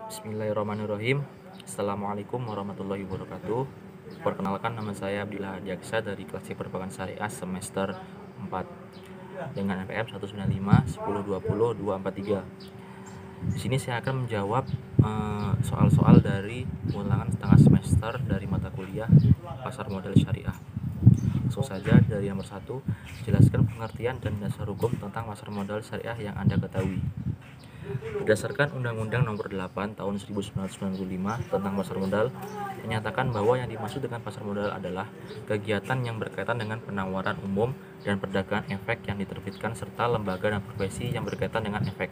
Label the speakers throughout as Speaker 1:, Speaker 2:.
Speaker 1: Bismillahirrahmanirrahim. Assalamualaikum warahmatullahi wabarakatuh. Perkenalkan, nama saya Abdillah Jaksa dari kelas Perbankan Syariah semester 4 dengan NPM 195 1020 243. Di sini saya akan menjawab soal-soal dari ulangan setengah semester dari mata kuliah Pasar Modal Syariah. Langsung saja dari nomor 1, jelaskan pengertian dan dasar hukum tentang pasar modal syariah yang Anda ketahui. Berdasarkan Undang-Undang Nomor 8 Tahun 1995 tentang pasar modal, menyatakan bahwa yang dimaksud dengan pasar modal adalah kegiatan yang berkaitan dengan penawaran umum dan perdagangan efek yang diterbitkan serta lembaga dan profesi yang berkaitan dengan efek.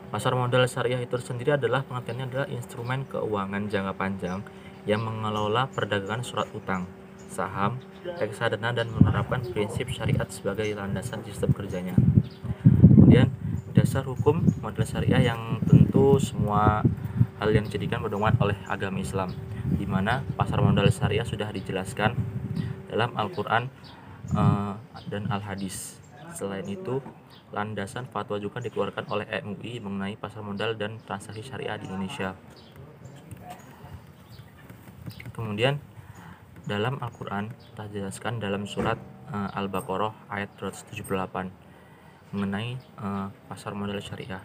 Speaker 1: Pasar modal syariah itu sendiri adalah pengertiannya adalah instrumen keuangan jangka panjang yang mengelola perdagangan surat utang, saham, reksadana dan menerapkan prinsip syariat sebagai landasan sistem kerjanya. Kemudian dasar hukum modal syariah yang tentu semua hal yang dijadikan pedoman oleh agama Islam, di mana pasar modal syariah sudah dijelaskan dalam Al-Quran dan Al-Hadis. Selain itu, landasan fatwa juga dikeluarkan oleh MUI mengenai pasar modal dan transaksi syariah di Indonesia. Kemudian dalam Al-Quran telah dijelaskan dalam surat Al-Baqarah ayat 278 mengenai pasar modal syariah,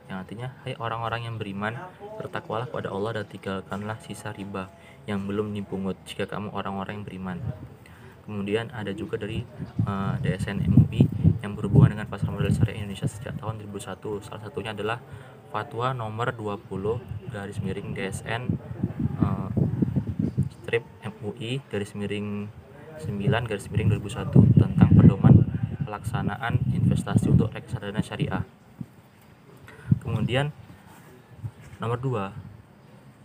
Speaker 1: yang artinya, hai orang-orang yang beriman, bertakwalah kepada Allah dan tinggalkanlah sisa riba yang belum dipungut jika kamu orang-orang yang beriman. Kemudian ada juga dari DSN MUI yang berhubungan dengan pasar modal syariah Indonesia sejak tahun 2001. Salah satunya adalah Fatwa nomor 20/DSN strip MUI /9/2001 tentang pedoman pelaksanaan investasi untuk reksadana syariah. Kemudian nomor 2,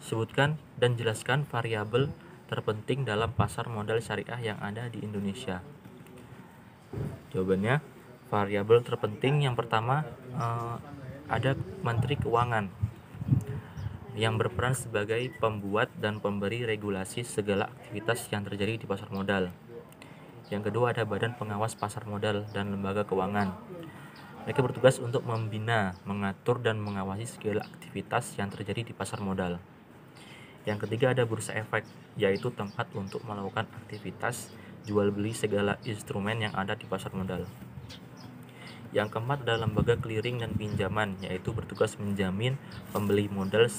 Speaker 1: sebutkan dan jelaskan variabel terpenting dalam pasar modal syariah yang ada di Indonesia. Jawabannya, variabel terpenting yang pertama ada Menteri Keuangan yang berperan sebagai pembuat dan pemberi regulasi segala aktivitas yang terjadi di pasar modal. Yang kedua ada Badan Pengawas Pasar Modal dan Lembaga Keuangan. Mereka bertugas untuk membina, mengatur, dan mengawasi segala aktivitas yang terjadi di pasar modal. Yang ketiga ada Bursa Efek, yaitu tempat untuk melakukan aktivitas jual beli segala instrumen yang ada di pasar modal. Yang keempat adalah Lembaga Clearing dan Pinjaman, yaitu bertugas menjamin pembeli modal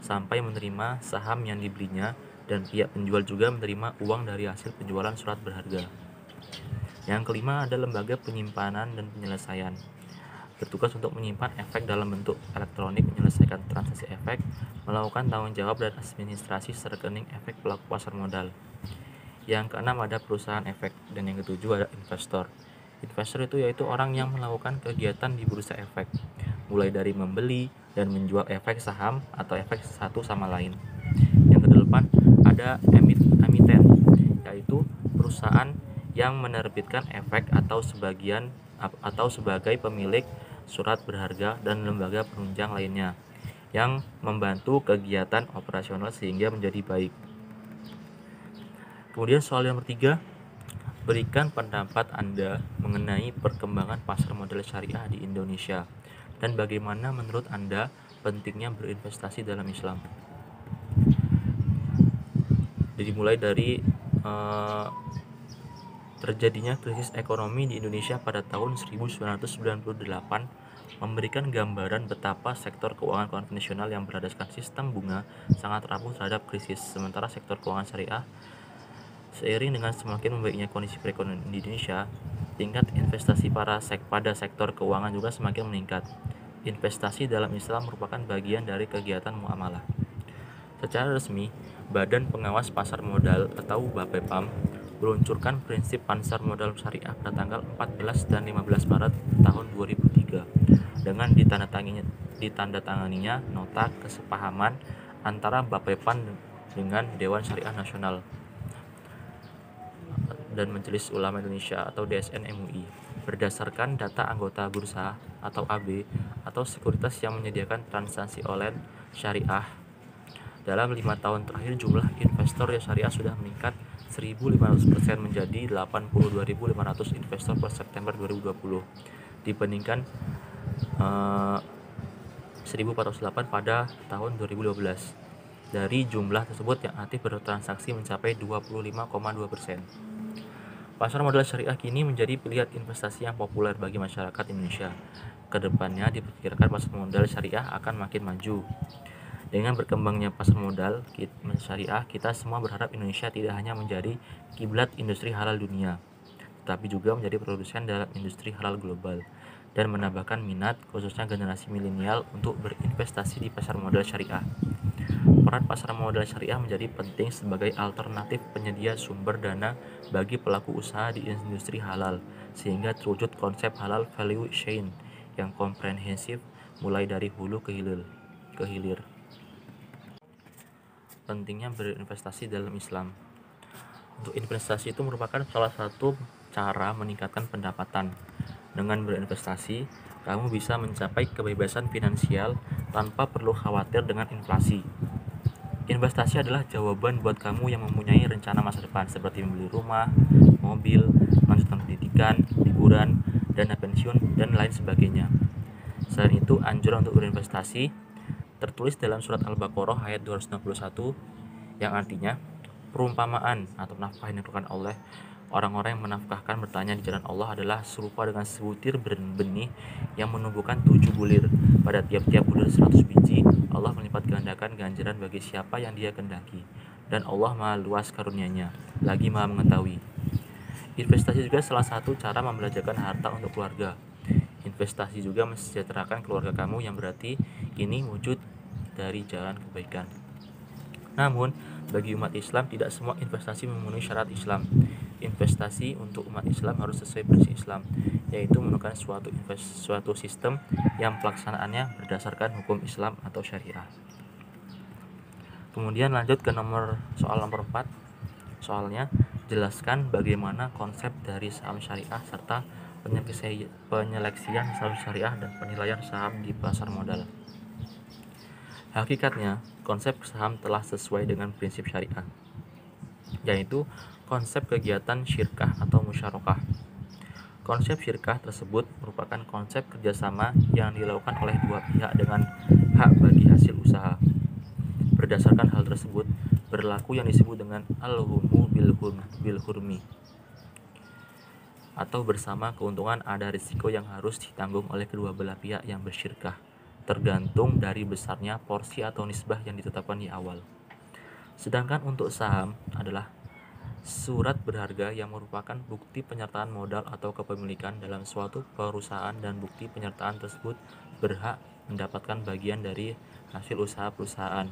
Speaker 1: sampai menerima saham yang dibelinya, dan pihak penjual juga menerima uang dari hasil penjualan surat berharga. Yang kelima ada Lembaga Penyimpanan dan Penyelesaian, bertugas untuk menyimpan efek dalam bentuk elektronik, menyelesaikan transaksi efek, melakukan tanggung jawab dan administrasi rekening efek pelaku pasar modal. Yang keenam ada perusahaan efek, dan yang ketujuh ada investor. Investor itu yaitu orang yang melakukan kegiatan di bursa efek, mulai dari membeli dan menjual efek saham atau efek satu sama lain. Yang kedelapan ada emiten, yaitu perusahaan yang menerbitkan efek atau sebagai pemilik surat berharga dan lembaga penunjang lainnya yang membantu kegiatan operasional sehingga menjadi baik. Kemudian soal nomor 3, berikan pendapat Anda mengenai perkembangan pasar modal syariah di Indonesia dan bagaimana menurut Anda pentingnya berinvestasi dalam Islam. Dimulai dari terjadinya krisis ekonomi di Indonesia pada tahun 1998 memberikan gambaran betapa sektor keuangan konvensional yang berdasarkan sistem bunga sangat rapuh terhadap krisis, sementara sektor keuangan syariah, seiring dengan semakin membaiknya kondisi perekonomian di Indonesia, tingkat investasi pada sektor keuangan juga semakin meningkat. Investasi dalam Islam merupakan bagian dari kegiatan muamalah. Secara resmi, Badan Pengawas Pasar Modal atau BAPEPAM meluncurkan prinsip pasar modal syariah pada tanggal 14 dan 15 Maret tahun 2003 dengan ditandatanganinya nota kesepahaman antara BAPEPAM dengan Dewan Syariah Nasional dan Majelis Ulama Indonesia atau DSN MUI. Berdasarkan data anggota bursa atau AB atau sekuritas yang menyediakan transaksi online syariah, dalam 5 tahun terakhir jumlah investor syariah sudah meningkat 1.500% menjadi 82.500 investor per September 2020 dibandingkan 1408 pada tahun 2012. Dari jumlah tersebut yang aktif bertransaksi mencapai 25,2%. Pasar modal syariah kini menjadi pilihan investasi yang populer bagi masyarakat Indonesia. Kedepannya diperkirakan pasar modal syariah akan makin maju. Dengan berkembangnya pasar modal syariah, kita semua berharap Indonesia tidak hanya menjadi kiblat industri halal dunia, tetapi juga menjadi produsen dalam industri halal global, dan menambahkan minat khususnya generasi milenial untuk berinvestasi di pasar modal syariah. Peran pasar modal syariah menjadi penting sebagai alternatif penyedia sumber dana bagi pelaku usaha di industri halal, sehingga terwujud konsep halal value chain yang komprehensif mulai dari hulu ke hilir. Pentingnya berinvestasi dalam Islam. Untuk investasi itu merupakan salah satu cara meningkatkan pendapatan. Dengan berinvestasi, kamu bisa mencapai kebebasan finansial tanpa perlu khawatir dengan inflasi. Investasi adalah jawaban buat kamu yang mempunyai rencana masa depan seperti membeli rumah, mobil, melanjutkan pendidikan, liburan, dana pensiun, dan lain sebagainya. Selain itu, anjuran untuk berinvestasi tertulis dalam surat Al-Baqarah ayat 261 yang artinya perumpamaan atau nafkah yang diberikan oleh orang-orang yang menafkahkan bertanya di jalan Allah adalah serupa dengan sebutir benih yang menumbuhkan 7 bulir. Pada tiap-tiap bulir 100 biji, Allah melipat gandakan ganjaran bagi siapa yang Dia kehendaki. Dan Allah Maha luas karunia-Nya, lagi Maha mengetahui. Investasi juga salah satu cara membelajarkan harta untuk keluarga. Investasi juga mensejahterakan keluarga kamu, yang berarti ini wujud dari jalan kebaikan. Namun, bagi umat Islam tidak semua investasi memenuhi syarat Islam. Investasi untuk umat Islam harus sesuai prinsip Islam, yaitu menggunakan suatu sistem yang pelaksanaannya berdasarkan hukum Islam atau syariah. Kemudian lanjut ke soal nomor 4. Soalnya, jelaskan bagaimana konsep dari saham syariah serta penyeleksian saham syariah dan penilaian saham di pasar modal. Hakikatnya, konsep saham telah sesuai dengan prinsip syariah, yaitu konsep kegiatan syirkah atau musyarakah. Konsep syirkah tersebut merupakan konsep kerjasama yang dilakukan oleh dua pihak dengan hak bagi hasil usaha. Berdasarkan hal tersebut, berlaku yang disebut dengan al-humu bil hurmi, atau bersama keuntungan ada risiko yang harus ditanggung oleh kedua belah pihak yang bersyirkah, tergantung dari besarnya porsi atau nisbah yang ditetapkan di awal. Sedangkan untuk saham adalah surat berharga yang merupakan bukti penyertaan modal atau kepemilikan dalam suatu perusahaan, dan bukti penyertaan tersebut berhak mendapatkan bagian dari hasil usaha perusahaan.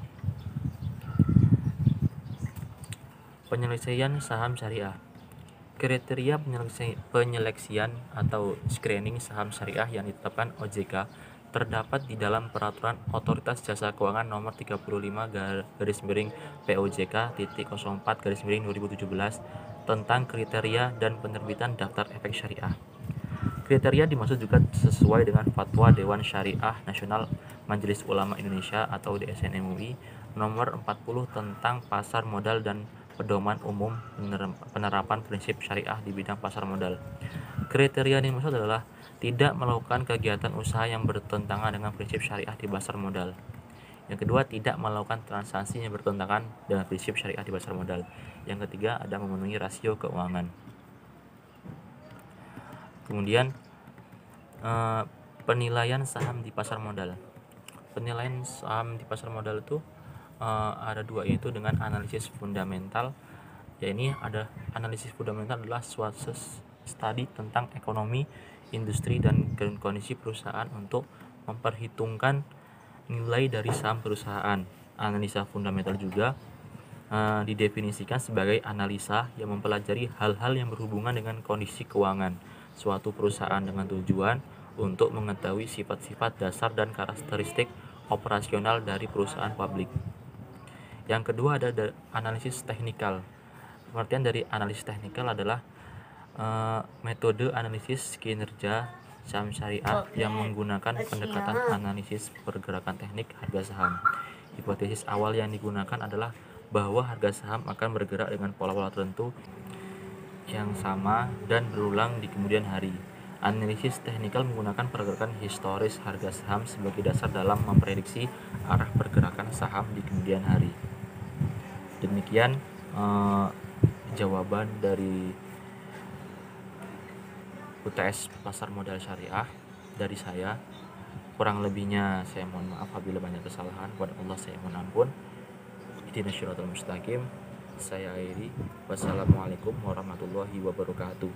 Speaker 1: Penyelesaian saham syariah. Kriteria penyeleksian atau screening saham syariah yang ditetapkan OJK terdapat di dalam Peraturan Otoritas Jasa Keuangan Nomor 35/POJK.04/2017 tentang kriteria dan penerbitan daftar efek syariah. Kriteria dimaksud juga sesuai dengan Fatwa Dewan Syariah Nasional Majelis Ulama Indonesia atau DSN MUI Nomor 40 tentang pasar modal dan pedoman umum penerapan prinsip syariah di bidang pasar modal. Kriteria yang dimaksud adalah tidak melakukan kegiatan usaha yang bertentangan dengan prinsip syariah di pasar modal. Yang kedua, tidak melakukan transaksi yang bertentangan dengan prinsip syariah di pasar modal. Yang ketiga, ada memenuhi rasio keuangan. Kemudian penilaian saham di pasar modal. Penilaian saham di pasar modal itu ada dua, yaitu dengan analisis fundamental. Ya, ini ada analisis fundamental adalah suatu studi tentang ekonomi, industri, dan kondisi perusahaan untuk memperhitungkan nilai dari saham perusahaan. Analisa fundamental juga didefinisikan sebagai analisa yang mempelajari hal-hal yang berhubungan dengan kondisi keuangan suatu perusahaan dengan tujuan untuk mengetahui sifat-sifat dasar dan karakteristik operasional dari perusahaan publik. Yang kedua ada analisis teknikal. Pengertian dari analisis teknikal adalah metode analisis kinerja saham syariah yang menggunakan pendekatan analisis pergerakan teknik harga saham. Hipotesis awal yang digunakan adalah bahwa harga saham akan bergerak dengan pola-pola tertentu yang sama dan berulang di kemudian hari. Analisis teknikal menggunakan pergerakan historis harga saham sebagai dasar dalam memprediksi arah pergerakan saham di kemudian hari. Demikian jawaban dari UTS Pasar Modal Syariah dari saya. Kurang lebihnya saya mohon maaf apabila banyak kesalahan. Kepada Allah saya mohon ampun. Ihdinas siratal mustaqim. Saya akhiri. Wassalamualaikum warahmatullahi wabarakatuh.